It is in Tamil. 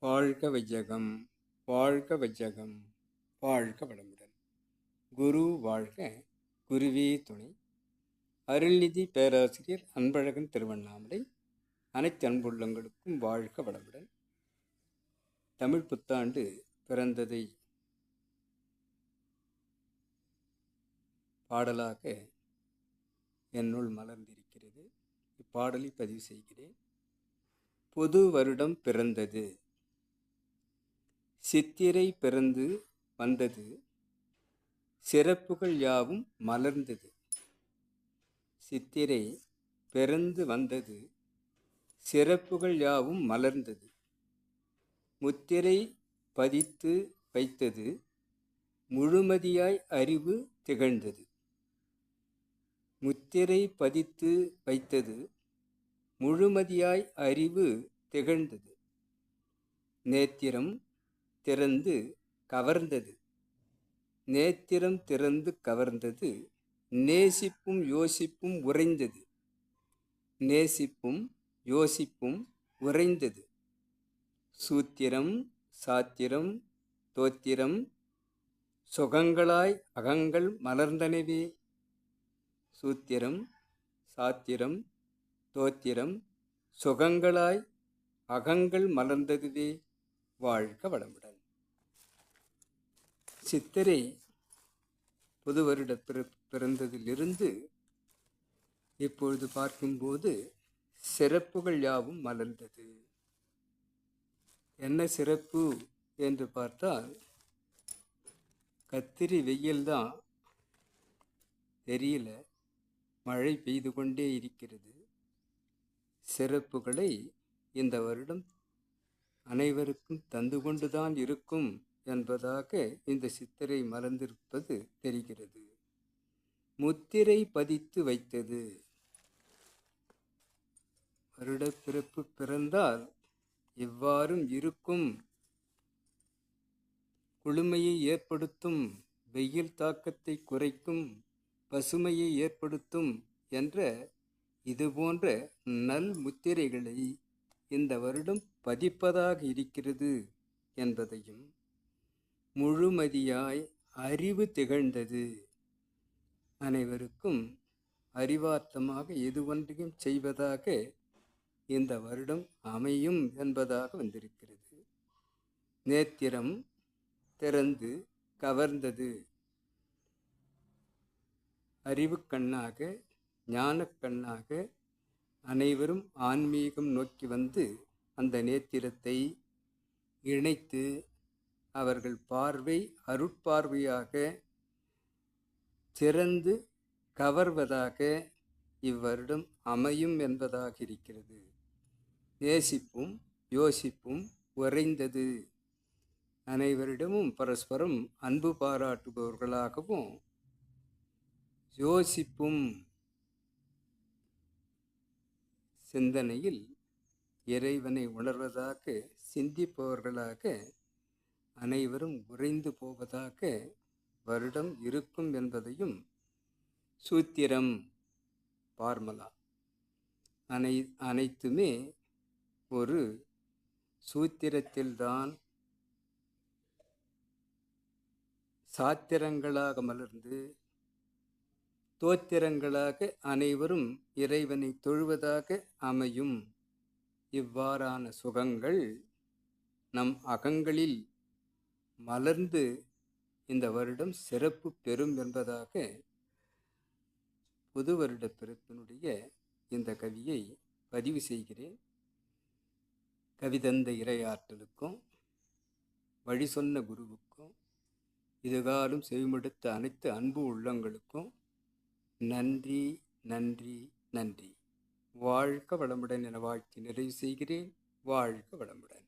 வாழ்க வையகம், வாழ்க வையகம், வாழ்க வளமுடன். குரு வாழ்க, குருவே துணை. அருள்நிதி பேராசிரியர் அன்பழகன் திருவண்ணாமலை. அனைத்து அன்புள்ளங்களுக்கும் வாழ்க வளமுடன். தமிழ் புத்தாண்டு பிறந்ததை பாடலாக என்னுள் மலர்ந்திருக்கிறது. இப்பாடலை பதிவு செய்கிறேன். புது வருடம் பிறந்தது, சித்திரை பிறந்து வந்தது, சிறப்புகள் யாவும் மலர்ந்தது. சித்திரை பிறந்து வந்தது, சிறப்புகள் யாவும் மலர்ந்தது. முத்திரை பதித்து வைத்தது, முழுமதியாய் அறிவு திகழ்ந்தது. முத்திரை பதித்து வைத்தது, முழுமதியாய் அறிவு திகழ்ந்தது. நேத்திரம் திறந்து கவர்ந்தது, நேத்திரம் திறந்து கவர்ந்தது. நேசிப்பும் யோசிப்பும் உறைந்தது, நேசிப்பும் யோசிப்பும் உறைந்தது. சூத்திரம் சாத்திரம் தோத்திரம் சுகங்களாய் அகங்கள் மலர்ந்தனவே. சூத்திரம் சாத்திரம் தோத்திரம் சுகங்களாய் அகங்கள் மலர்ந்ததுவே. வாழ்க வளமுடன். சித்திரை புது வருட பிறந்ததிலிருந்து இப்பொழுது பார்க்கும்போது சிறப்புகள் யாவும் மலர்ந்தது. என்ன சிறப்பு என்று பார்த்தால், கத்திரி வெயில்தான் தெரியல, மழை பெய்து கொண்டே இருக்கிறது. சிறப்புகளை இந்த வருடம் அனைவருக்கும் தந்து கொண்டுதான் இருக்கும் என்பதாக இந்த சித்திரை மலர்ந்திருப்பது தெரிகிறது. முத்திரை பதித்து வைத்தது. வருடப்பிறப்பு பிறந்தால் இவ்வாறும் இருக்கும், குளுமையை ஏற்படுத்தும், வெயில் தாக்கத்தை குறைக்கும், பசுமையை ஏற்படுத்தும் என்ற இதுபோன்ற நல் முத்திரைகளை இந்த வருடம் பதிப்பதாக இருக்கிறது என்பதையும், முழுமதியாய் அறிவு திகழ்ந்தது, அனைவருக்கும் அறிவார்த்தமாக எதுவொன்றையும் செய்வதாக இந்த வருடம் அமையும் என்பதாக வந்திருக்கிறது. நேத்திரம் திறந்து கவர்ந்தது. அறிவு கண்ணாக, ஞான கண்ணாக அனைவரும் ஆன்மீகம் நோக்கி வந்து அந்த நேத்திரத்தை இணைத்து அவர்கள் பார்வை அருட்பார்வையாக சிறந்து கவர்வதாக இவ்வருடம் அமையும் என்பதாக இருக்கிறது. நேசிப்பும் யோசிப்பும் உறைந்தது. அனைவரிடமும் பரஸ்பரம் அன்பு பாராட்டுபவர்களாகவும், யோசிப்பும் சிந்தனையில் இறைவனை உணர்வதாக சிந்திப்பவர்களாக அனைவரும் உறைந்து போவதாக வருடம் இருக்கும் என்பதையும், சூத்திரம் பார்மலா அனைத்துமே ஒரு சூத்திரத்தில்தான் சாத்திரங்களாக மலர்ந்து தோத்திரங்களாக அனைவரும் இறைவனை தொழுவதாக அமையும். இவ்வாறான சுகங்கள் நம் அகங்களில் மலர்ந்து இந்த வருடம் சிறப்பு பெறும் என்பதாக புது வருட பிறப்பினுடைய இந்த கவியை பதிவு செய்கிறேன். கவிதந்த இறையாற்றலுக்கும், வழி சொன்ன குருவுக்கும், இதுகாலும் செவிமடுத்த அனைத்து அன்பு உள்ளங்களுக்கும் நன்றி, நன்றி, நன்றி. வாழ்க வளமுடன் என வாழ்த்தி நிறைவு செய்கிறேன். வாழ்க வளமுடன்.